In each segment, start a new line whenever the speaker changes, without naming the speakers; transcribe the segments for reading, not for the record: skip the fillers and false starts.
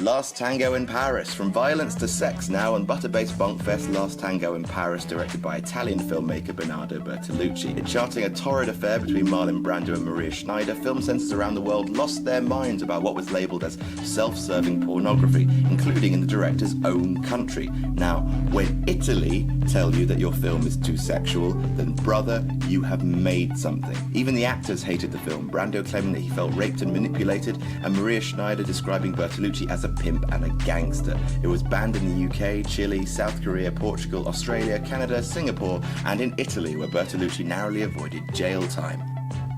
Last Tango in Paris. From violence to sex now on butter-based bonkfest Last Tango in Paris, directed by Italian filmmaker Bernardo Bertolucci. In charting a torrid affair between Marlon Brando and Maria Schneider, film censors around the world lost their minds about what was labelled as self-serving pornography, including in the director's own country. Now, when Italy tell you that your film is too sexual, then brother, you have made something. Even the actors hated the film, Brando claiming that he felt raped and manipulated, and Maria Schneider describing Bertolucci as a pimp and a gangster. It was banned in the UK, Chile, South Korea, Portugal, Australia, Canada, Singapore, and in Italy, where Bertolucci narrowly avoided jail time.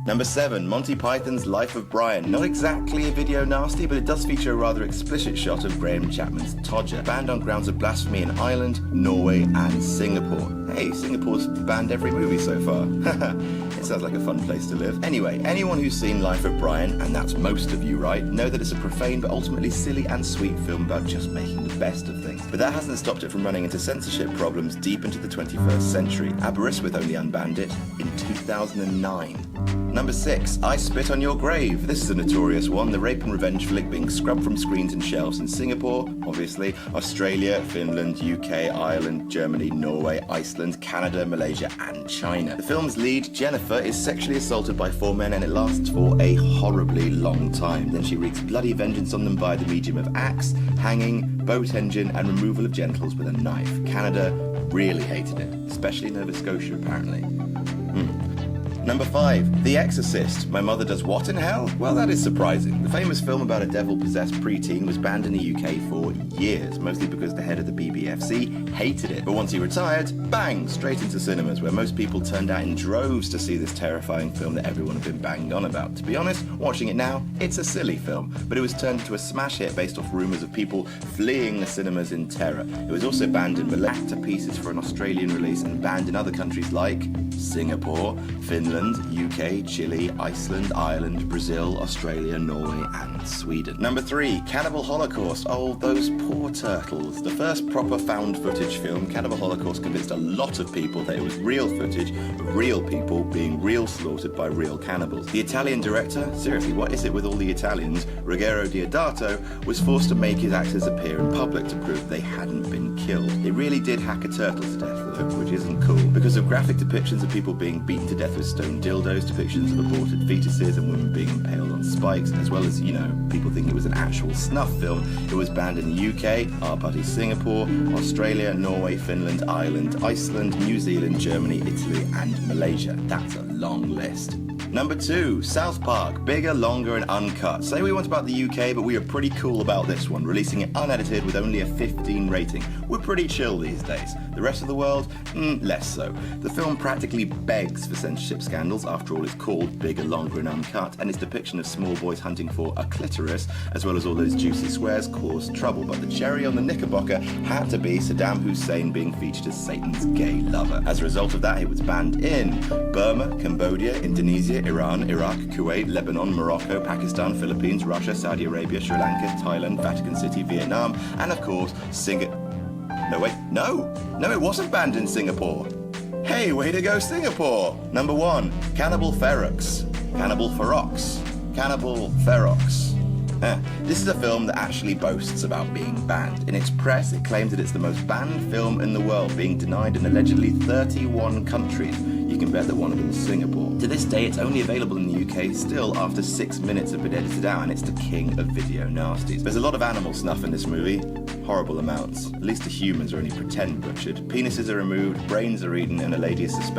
Number 7, Monty Python's Life of Brian. Not exactly a video nasty, but it does feature a rather explicit shot of Graham Chapman's Todger. Banned on grounds of blasphemy in Ireland, Norway, and Singapore. Hey, Singapore's banned every movie so far. It sounds like a fun place to live. Anyway, anyone who's seen Life of Brian, and that's most of you, right, know that it's a profane but ultimately silly and sweet film about just making the best of things. But that hasn't stopped it from running into censorship problems deep into the 21st century. Aberystwyth only unbanned it in 2009. Number 6, I Spit on Your Grave. This is a notorious one, the rape and revenge flick being scrubbed from screens and shelves in Singapore, obviously, Australia, Finland, UK, Ireland, Germany, Norway, Iceland, Canada, Malaysia, and China. The film's lead, Jennifer, is sexually assaulted by 4 men and it lasts for a horribly long time. Then she wreaks bloody vengeance on them by the medium of axe, hanging, boat engine, and removal of genitals with a knife. Canada really hated it, especially Nova Scotia, apparently. Number 5, The Exorcist. My mother does what in hell? Well, that is surprising. The famous film about a devil-possessed preteen was banned in the UK for years, mostly because the head of the BBFC hated it. But once he retired, bang, straight into cinemas, where most people turned out in droves to see this terrifying film that everyone had been banging on about. To be honest, watching it now, it's a silly film, but it was turned into a smash hit based off rumours of people fleeing the cinemas in terror. It was also banned in Malaysia to pieces for an Australian release and banned in other countries like Singapore, Finland, UK, Chile, Iceland, Ireland, Brazil, Australia, Norway, and Sweden. Number 3, Cannibal Holocaust. Oh, those poor turtles. The first proper found footage film, Cannibal Holocaust convinced a lot of people that it was real footage of real people being real slaughtered by real cannibals. The Italian director, seriously, what is it with all the Italians, Ruggero Deodato, was forced to make his actors appear in public to prove they hadn't been killed. It really did hack a turtle to death, though, which isn't cool. Because of graphic depictions of people being beaten to death with stone dildos, depictions of aborted fetuses and women being impaled on spikes, as well as, people thinking it was an actual snuff film, it was banned in the UK, our buddy Singapore, Australia, Norway, Finland, Ireland, Iceland, New Zealand, Germany, Italy, and Malaysia. That's a long list. Number 2, South Park, bigger, longer, and uncut. Say we want about the UK, but we are pretty cool about this one, releasing it unedited with only a 15 rating. We're pretty chill these days. The rest of the world, less so. The film practically begs for censorship scandals, after all it's called bigger, longer, and uncut, and its depiction of small boys hunting for a clitoris, as well as all those juicy swears, caused trouble. But the cherry on the knickerbocker had to be Saddam Hussein being featured as Satan's gay lover. As a result of that, it was banned in Burma, Cambodia, Indonesia, Iran, Iraq, Kuwait, Lebanon, Morocco, Pakistan, Philippines, Russia, Saudi Arabia, Sri Lanka, Thailand, Vatican City, Vietnam, and of course, No, it wasn't banned in Singapore. Hey, way to go, Singapore! Number 1, Cannibal Ferox. Cannibal Ferox. Cannibal Ferox. This is a film that actually boasts about being banned. In its press, it claims that it's the most banned film in the world, being denied in allegedly 31 countries. You can bet that one of them is Singapore. To this day, it's only available in the UK still after 6 minutes have been edited out, and it's the king of video nasties. There's a lot of animal snuff in this movie. Horrible amounts. At least the humans are only pretend butchered. Penises are removed, brains are eaten, and a lady is suspected